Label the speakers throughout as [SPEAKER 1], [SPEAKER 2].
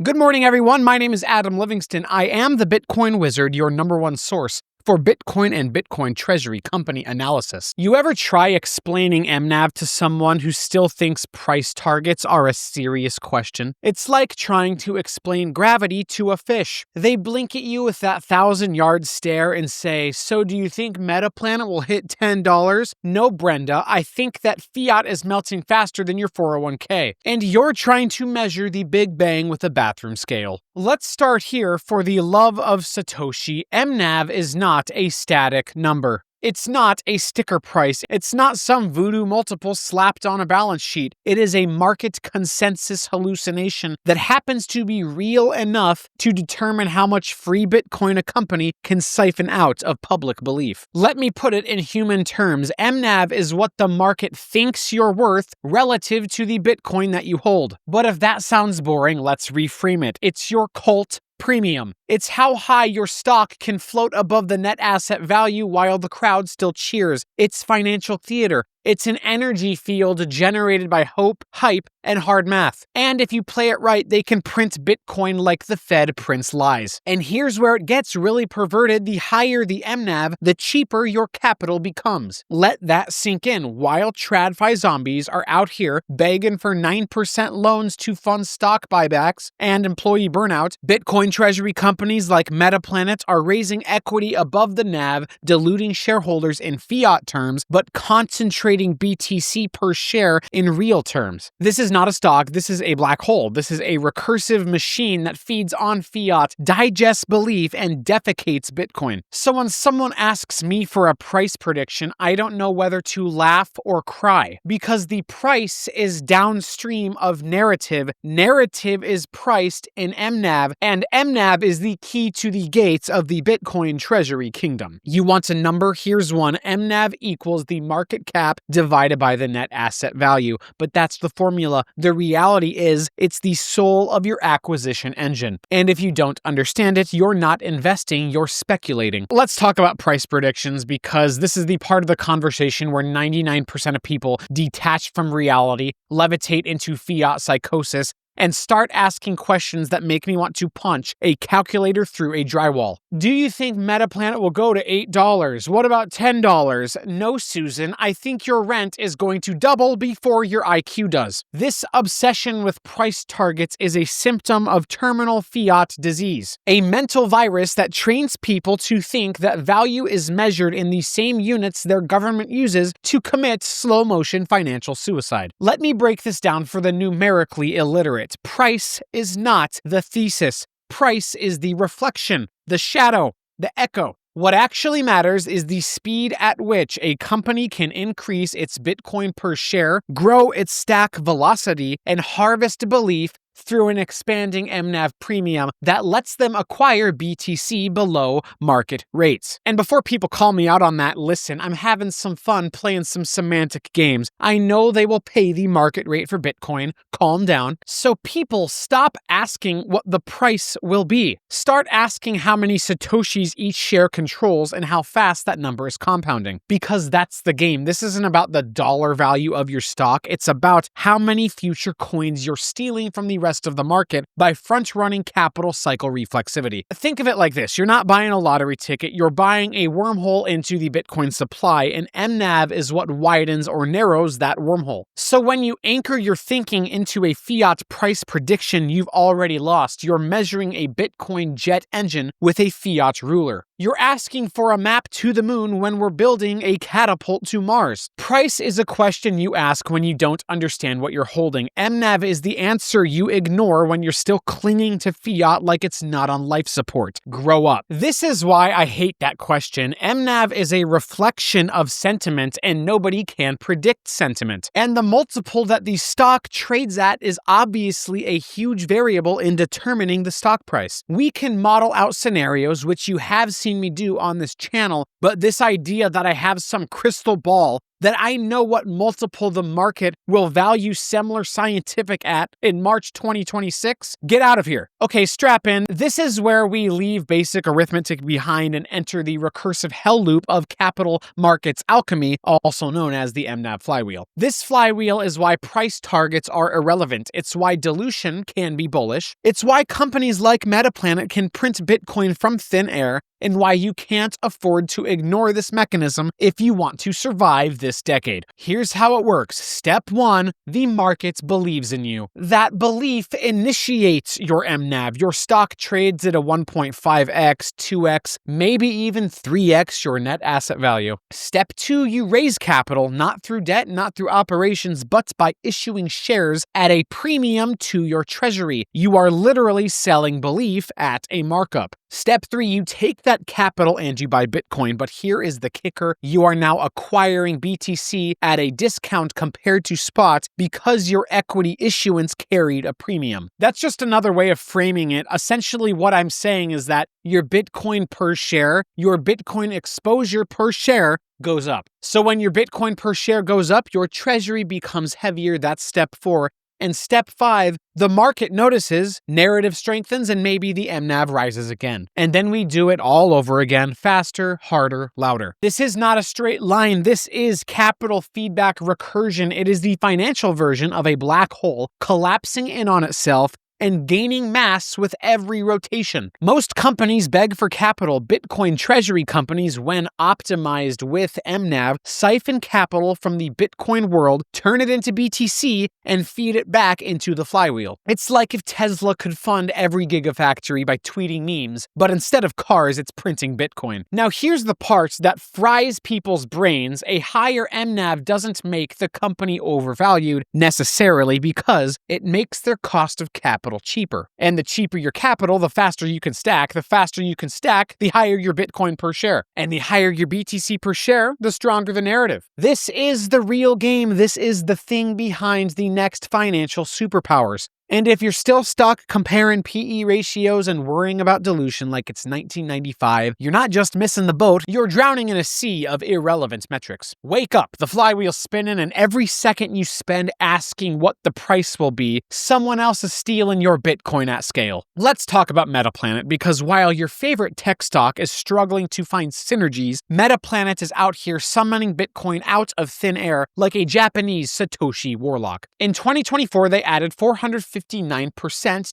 [SPEAKER 1] Good morning, everyone. My name is Adam Livingston. I am the Bitcoin Wizard, your #1 source for Bitcoin and Bitcoin Treasury company analysis. You ever try explaining mNAV to someone who still thinks price targets are a serious question? It's like trying to explain gravity to a fish. They blink at you with that 1,000-yard stare and say, "So do you think Metaplanet will hit $10? No, Brenda, I think that fiat is melting faster than your 401k. And you're trying to measure the Big Bang with a bathroom scale. Let's start here. For the love of Satoshi, mNAV is not a static number. It's not a sticker price. It's not some voodoo multiple slapped on a balance sheet. It is a market consensus hallucination that happens to be real enough to determine how much free Bitcoin a company can siphon out of public belief. Let me put it in human terms. mNAV is what the market thinks you're worth relative to the Bitcoin that you hold. But if that sounds boring, let's reframe it. It's your cult premium. It's how high your stock can float above the net asset value while the crowd still cheers. It's financial theater. It's an energy field generated by hope, hype, and hard math. And if you play it right, they can print Bitcoin like the Fed prints lies. And here's where it gets really perverted. The higher the mNAV, the cheaper your capital becomes. Let that sink in. While TradFi zombies are out here begging for 9% loans to fund stock buybacks and employee burnout, Bitcoin treasury companies like Metaplanet are raising equity above the NAV, diluting shareholders in fiat terms, but concentrating BTC per share in real terms. This is not a stock, this is a black hole. This is a recursive machine that feeds on fiat, digests belief, and defecates Bitcoin. So when someone asks me for a price prediction, I don't know whether to laugh or cry, because the price is downstream of narrative. Narrative is priced in mNAV, and mNAV is the key to the gates of the Bitcoin treasury kingdom. You want a number? Here's one. mNAV equals the market cap divided by the net asset value. But that's the formula. The reality is it's the soul of your acquisition engine. And if you don't understand it, you're not investing, you're speculating. Let's talk about price predictions, because this is the part of the conversation where 99% of people detach from reality, levitate into fiat psychosis, and start asking questions that make me want to punch a calculator through a drywall. Do you think Metaplanet will go to $8? What about $10? No, Susan, I think your rent is going to double before your IQ does. This obsession with price targets is a symptom of terminal fiat disease, a mental virus that trains people to think that value is measured in the same units their government uses to commit slow-motion financial suicide. Let me break this down for the numerically illiterate. Price is not the thesis. Price is the reflection, the shadow, the echo. What actually matters is the speed at which a company can increase its Bitcoin per share, grow its stack velocity, and harvest belief through an expanding mNAV premium that lets them acquire BTC below market rates. And before people call me out on that, listen, I'm having some fun playing some semantic games. I know they will pay the market rate for Bitcoin. Calm down. So people, stop asking what the price will be. Start asking how many Satoshis each share controls and how fast that number is compounding. Because that's the game. This isn't about the dollar value of your stock. It's about how many future coins you're stealing from the rest of the market by front-running capital cycle reflexivity. Think of it like this. You're not buying a lottery ticket, you're buying a wormhole into the Bitcoin supply, and mNAV is what widens or narrows that wormhole. So when you anchor your thinking into a fiat price prediction, you've already lost. You're measuring a Bitcoin jet engine with a fiat ruler. You're asking for a map to the moon when we're building a catapult to Mars. Price is a question you ask when you don't understand what you're holding. mNAV is the answer you ignore when you're still clinging to fiat like it's not on life support. Grow up. This is why I hate that question. mNAV is a reflection of sentiment, and nobody can predict sentiment. And the multiple that the stock trades at is obviously a huge variable in determining the stock price. We can model out scenarios, which you have seen me do on this channel, but this idea that I have some crystal ball that I know what multiple the market will value Semler Scientific at in March 2026? Get out of here. Okay, strap in. This is where we leave basic arithmetic behind and enter the recursive hell loop of capital markets alchemy, also known as the mNAV flywheel. This flywheel is why price targets are irrelevant. It's why dilution can be bullish. It's why companies like Metaplanet can print Bitcoin from thin air, and why you can't afford to ignore this mechanism if you want to survive this decade. Here's how it works. Step 1, the market believes in you. That belief initiates your mNAV. Your stock trades at a 1.5x, 2x, maybe even 3x your net asset value. Step 2, you raise capital, not through debt, not through operations, but by issuing shares at a premium to your treasury. You are literally selling belief at a markup. Step 3, you take that capital and you buy Bitcoin, but here is the kicker. You are now acquiring BTC at a discount compared to spot because your equity issuance carried a premium. That's just another way of framing it. Essentially, what I'm saying is that your Bitcoin per share, your Bitcoin exposure per share goes up. So when your Bitcoin per share goes up, your treasury becomes heavier. That's step 4. And step 5, the market notices, narrative strengthens, and maybe the mNAV rises again. And then we do it all over again, faster, harder, louder. This is not a straight line. This is capital feedback recursion. It is the financial version of a black hole collapsing in on itself and gaining mass with every rotation. Most companies beg for capital. Bitcoin treasury companies, when optimized with mNAV, siphon capital from the Bitcoin world, turn it into BTC, and feed it back into the flywheel. It's like if Tesla could fund every gigafactory by tweeting memes, but instead of cars, it's printing Bitcoin. Now here's the part that fries people's brains. A higher mNAV doesn't make the company overvalued necessarily because it makes their cost of capital cheaper. And the cheaper your capital, the faster you can stack. The faster you can stack, the higher your Bitcoin per share. And the higher your BTC per share, the stronger the narrative. This is the real game. This is the thing behind the next financial superpowers. And if you're still stuck comparing PE ratios and worrying about dilution like it's 1995, you're not just missing the boat, you're drowning in a sea of irrelevant metrics. Wake up, the flywheel's spinning, and every second you spend asking what the price will be, someone else is stealing your Bitcoin at scale. Let's talk about Metaplanet, because while your favorite tech stock is struggling to find synergies, Metaplanet is out here summoning Bitcoin out of thin air like a Japanese Satoshi warlock. In 2024, they added 459%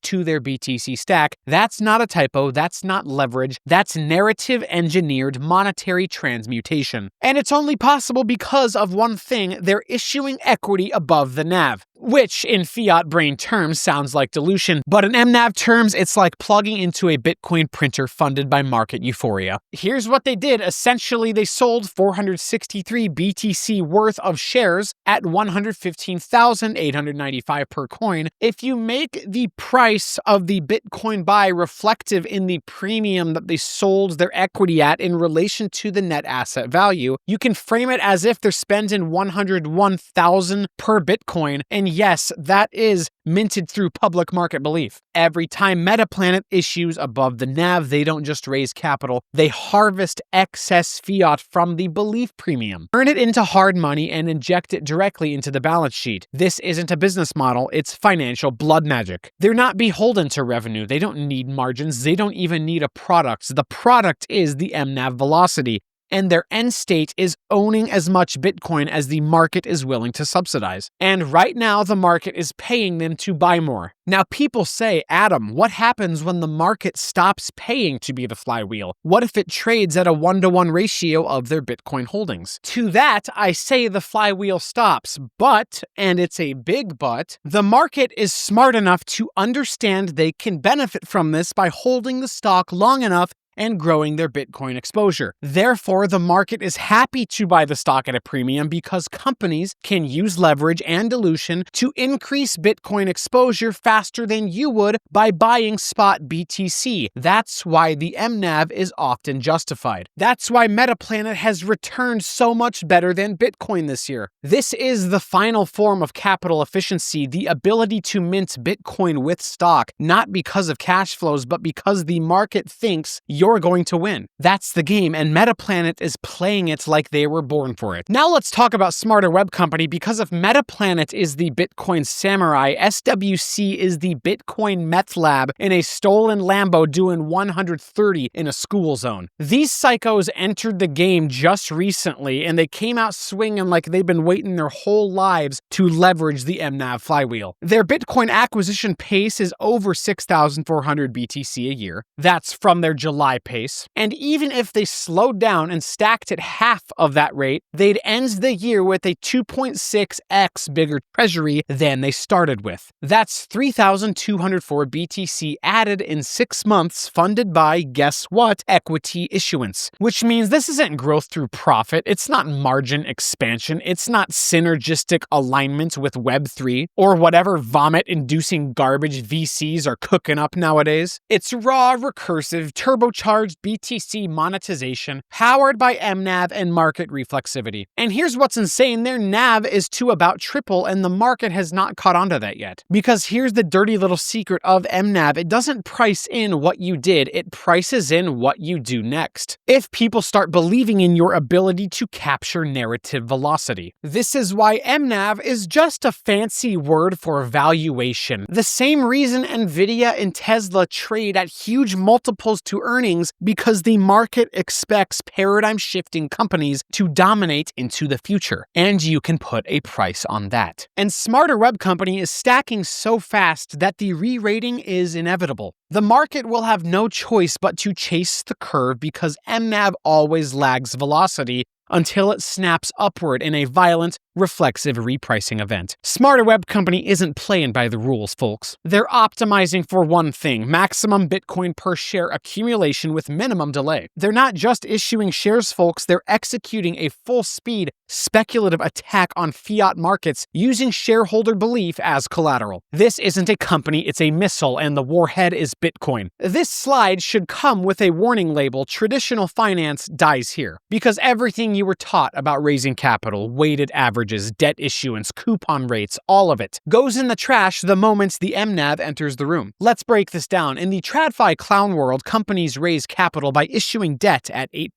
[SPEAKER 1] to their BTC stack. That's not a typo, that's not leverage, that's narrative engineered monetary transmutation. And it's only possible because of one thing: they're issuing equity above the NAV, which in fiat brain terms sounds like dilution, but in mNAV terms, it's like plugging into a Bitcoin printer funded by market euphoria. Here's what they did. Essentially, they sold 463 BTC worth of shares at 115,895 per coin. If you make the price of the Bitcoin buy reflective in the premium that they sold their equity at in relation to the net asset value, you can frame it as if they're spending 101,000 per Bitcoin. And yes, that is minted through public market belief. Every time Metaplanet issues above the NAV, they don't just raise capital, they harvest excess fiat from the belief premium, turn it into hard money, and inject it directly into the balance sheet. This isn't a business model, it's financial blood magic. They're not beholden to revenue, they don't need margins, they don't even need a product. The product is the mNAV velocity. And their end state is owning as much Bitcoin as the market is willing to subsidize. And right now, the market is paying them to buy more. Now, people say, Adam, what happens when the market stops paying to be the flywheel? What if it trades at a 1-to-1 ratio of their Bitcoin holdings? To that, I say the flywheel stops. But, and it's a big but, the market is smart enough to understand they can benefit from this by holding the stock long enough and growing their Bitcoin exposure. Therefore, the market is happy to buy the stock at a premium because companies can use leverage and dilution to increase Bitcoin exposure faster than you would by buying spot BTC. That's why the mNAV is often justified. That's why Metaplanet has returned so much better than Bitcoin this year. This is the final form of capital efficiency, the ability to mint Bitcoin with stock, not because of cash flows, but because the market thinks you're you're going to win. That's the game, and Metaplanet is playing it like they were born for it. Now let's talk about Smarter Web Company, because if Metaplanet is the Bitcoin samurai, SWC is the Bitcoin meth lab in a stolen Lambo doing 130 in a school zone. These psychos entered the game just recently, and they came out swinging like they've been waiting their whole lives to leverage the mNAV flywheel. Their Bitcoin acquisition pace is over 6,400 BTC a year. That's from their July pace. And even if they slowed down and stacked at half of that rate, they'd end the year with a 2.6x bigger treasury than they started with. That's 3,204 BTC added in 6 months, funded by, guess what, equity issuance. Which means this isn't growth through profit, it's not margin expansion, it's not synergistic alignment with Web3, or whatever vomit-inducing garbage VCs are cooking up nowadays. It's raw, recursive, turbocharged BTC monetization, powered by mNAV and market reflexivity. And here's what's insane, their NAV is to about triple, and the market has not caught onto that yet. Because here's the dirty little secret of mNAV, it doesn't price in what you did, it prices in what you do next. If people start believing in your ability to capture narrative velocity. This is why mNAV is just a fancy word for valuation. The same reason Nvidia and Tesla trade at huge multiples to earnings, because the market expects paradigm-shifting companies to dominate into the future, and you can put a price on that. And Smarter Web Company is stacking so fast that the re-rating is inevitable. The market will have no choice but to chase the curve, because mNAV always lags velocity until it snaps upward in a violent, reflexive repricing event. Smarter Web Company isn't playing by the rules, folks. They're optimizing for one thing: maximum Bitcoin per share accumulation with minimum delay. They're not just issuing shares, folks, they're executing a full-speed, speculative attack on fiat markets using shareholder belief as collateral. This isn't a company, it's a missile, and the warhead is Bitcoin. This slide should come with a warning label: traditional finance dies here. Because everything you were taught about raising capital, weighted averages, debt issuance, coupon rates, all of it goes in the trash the moment the mNAV enters the room. Let's break this down. In the TradFi clown world, companies raise capital by issuing debt at 8%,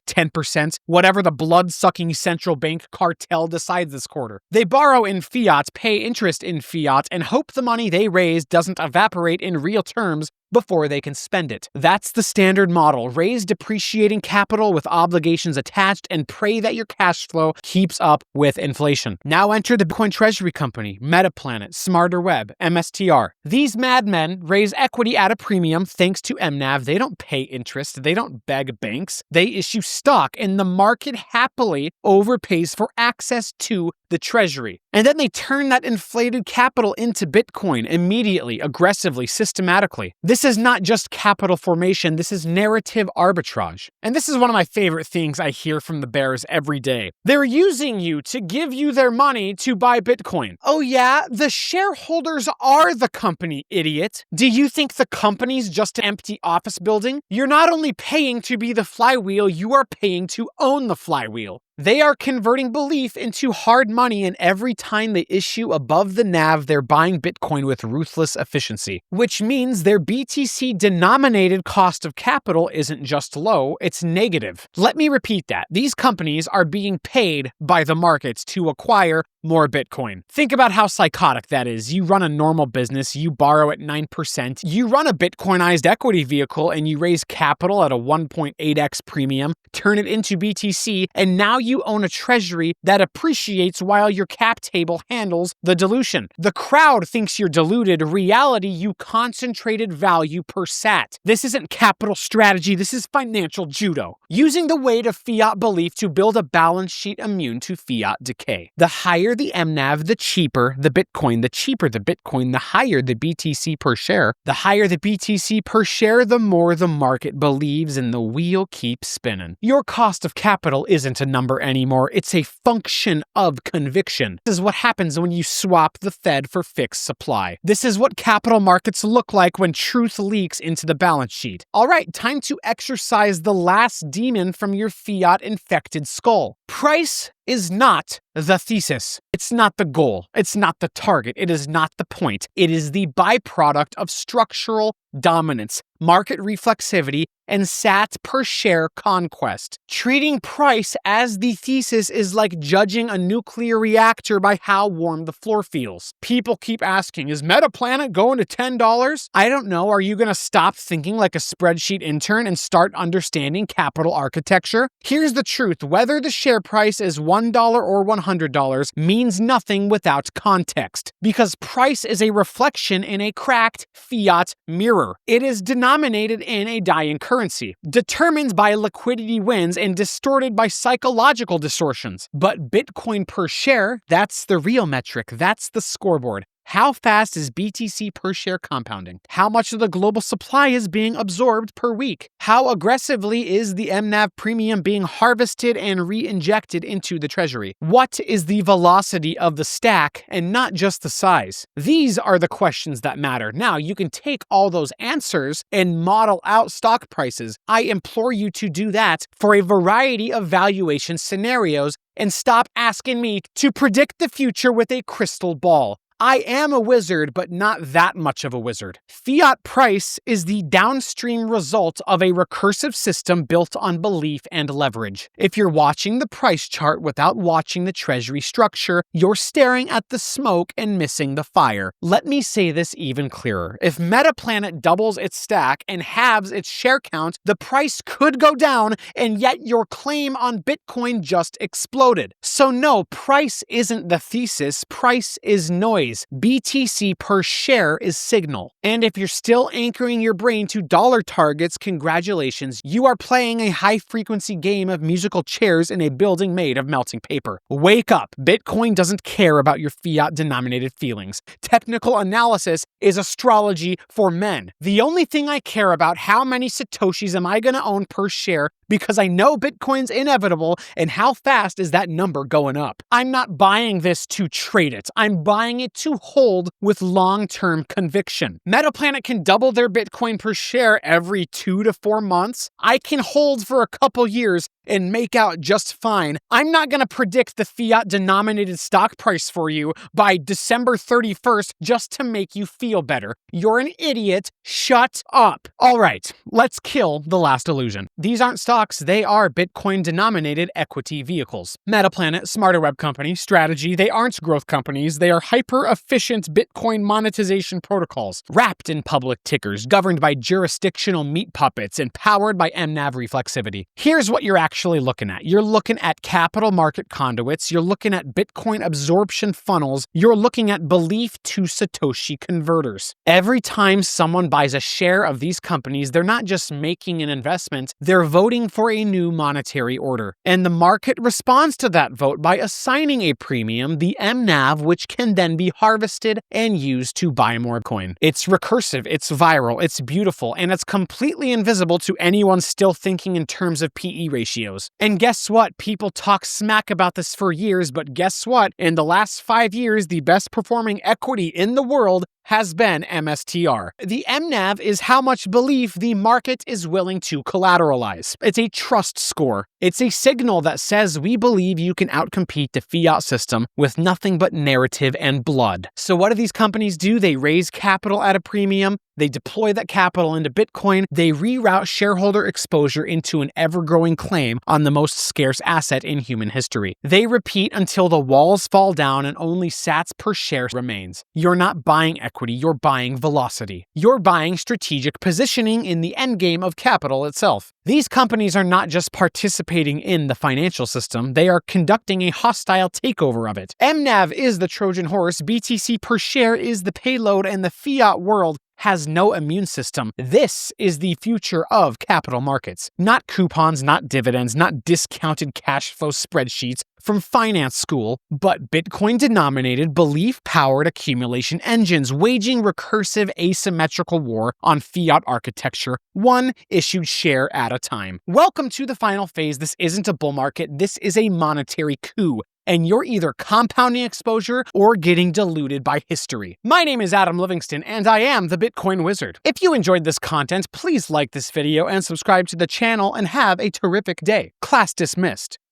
[SPEAKER 1] 10%, whatever the blood-sucking central bank cartel decides this quarter. They borrow in fiat, pay interest in fiat, and hope the money they raise doesn't evaporate in real terms before they can spend it. That's the standard model: raise depreciating capital with obligations attached and pray that your cash flow keeps up with inflation. Now enter the Bitcoin Treasury Company, Metaplanet, Smarter Web, MSTR. These madmen raise equity at a premium thanks to mNAV. They don't pay interest, they don't beg banks, they issue stock, and the market happily overpays for access to the treasury. And then they turn that inflated capital into Bitcoin immediately, aggressively, systematically. This is not just capital formation, this is narrative arbitrage. And this is one of my favorite things I hear from the bears every day. They're using you to give you their money to buy Bitcoin. Oh yeah, the shareholders are the company, idiot. Do you think the company's just an empty office building? You're not only paying to be the flywheel, you are paying to own the flywheel. They are converting belief into hard money, and every time they issue above the NAV, they're buying Bitcoin with ruthless efficiency, which means their BTC-denominated cost of capital isn't just low, it's negative. Let me repeat that. These companies are being paid by the markets to acquire more Bitcoin. Think about how psychotic that is. You run a normal business, you borrow at 9%, you run a Bitcoinized equity vehicle, and you raise capital at a 1.8x premium, turn it into BTC, and now you own a treasury that appreciates while your cap table handles the dilution. The crowd thinks you're diluted. Reality, you concentrated value per sat. This isn't capital strategy, this is financial judo. Using the weight of fiat belief to build a balance sheet immune to fiat decay. The higher the mNAV, the cheaper the Bitcoin. The cheaper the Bitcoin, the higher the BTC per share. The higher the BTC per share, the more the market believes, and the wheel keeps spinning. Your cost of capital isn't a number anymore, it's a function of conviction. This is what happens when you swap the Fed for fixed supply. This is what capital markets look like when truth leaks into the balance sheet. All right, time to exorcise the last demon from your fiat-infected skull. Price is not the thesis. It's not the goal. It's not the target. It is not the point. It is the byproduct of structural dominance, market reflexivity, and SAT per share conquest. Treating price as the thesis is like judging a nuclear reactor by how warm the floor feels. People keep asking, is Metaplanet going to $10? I don't know. Are you going to stop thinking like a spreadsheet intern and start understanding capital architecture? Here's the truth. Whether the share price is $1 or $100 means nothing without context, because price is a reflection in a cracked fiat mirror. It is denominated in a dying currency, determined by liquidity wins and distorted by psychological distortions. But Bitcoin per share, that's the real metric. That's the scoreboard. How fast is BTC per share compounding? How much of the global supply is being absorbed per week? How aggressively is the mNAV premium being harvested and re-injected into the treasury? What is the velocity of the stack and not just the size? These are the questions that matter. Now, you can take all those answers and model out stock prices. I implore you to do that for a variety of valuation scenarios and stop asking me to predict the future with a crystal ball. I am a wizard, but not that much of a wizard. Fiat price is the downstream result of a recursive system built on belief and leverage. If you're watching the price chart without watching the treasury structure, you're staring at the smoke and missing the fire. Let me say this even clearer. If Metaplanet doubles its stack and halves its share count, the price could go down, and yet your claim on Bitcoin just exploded. So no, price isn't the thesis, price is noise. BTC per share is signal. And if you're still anchoring your brain to dollar targets, congratulations, you are playing a high-frequency game of musical chairs in a building made of melting paper. Wake up. Bitcoin doesn't care about your fiat-denominated feelings. Technical analysis is astrology for men. The only thing I care about, how many Satoshis am I going to own per share, because I know Bitcoin's inevitable, and how fast is that number going up? I'm not buying this to trade it. I'm buying it to hold with long-term conviction. Metaplanet can double their Bitcoin per share every 2 to 4 months. I can hold for a couple years and make out just fine. I'm not going to predict the fiat-denominated stock price for you by December 31st just to make you feel better. You're an idiot. Shut up. All right, let's kill the last illusion. These aren't stocks, they are Bitcoin-denominated equity vehicles. Metaplanet, smarter web company, strategy, they aren't growth companies. They are hyper-efficient Bitcoin monetization protocols, wrapped in public tickers, governed by jurisdictional meat puppets, and powered by mNAV reflexivity. Here's what you're actually looking at. You're looking at capital market conduits. You're looking at Bitcoin absorption funnels. You're looking at belief to Satoshi converters. Every time someone buys a share of these companies, they're not just making an investment, they're voting for a new monetary order. And the market responds to that vote by assigning a premium, the mNAV, which can then be harvested and used to buy more coin. It's recursive, it's viral, it's beautiful, and it's completely invisible to anyone still thinking in terms of PE ratios. And guess what? People talk smack about this for years, but guess what? In the last 5 years, the best performing equity in the world has been MSTR. The mNAV is how much belief the market is willing to collateralize. It's a trust score. It's a signal that says we believe you can outcompete the fiat system with nothing but narrative and blood. So what do these companies do? They raise capital at a premium. They deploy that capital into Bitcoin. They reroute shareholder exposure into an ever-growing claim on the most scarce asset in human history. They repeat until the walls fall down and only sats per share remains. You're not buying equity, you're buying velocity. You're buying strategic positioning in the endgame of capital itself. These companies are not just participating in the financial system, they are conducting a hostile takeover of it. mNAV is the Trojan horse, BTC per share is the payload, and the fiat world has no immune system. This is the future of capital markets. Not coupons, not dividends, not discounted cash flow spreadsheets from finance school, but Bitcoin-denominated, belief-powered accumulation engines waging recursive asymmetrical war on fiat architecture, one issued share at a time. Welcome to the final phase. This isn't a bull market. This is a monetary coup. And you're either compounding exposure or getting diluted by history. My name is Adam Livingston, and I am the Bitcoin Wizard. If you enjoyed this content, please like this video and subscribe to the channel, and have a terrific day. Class dismissed.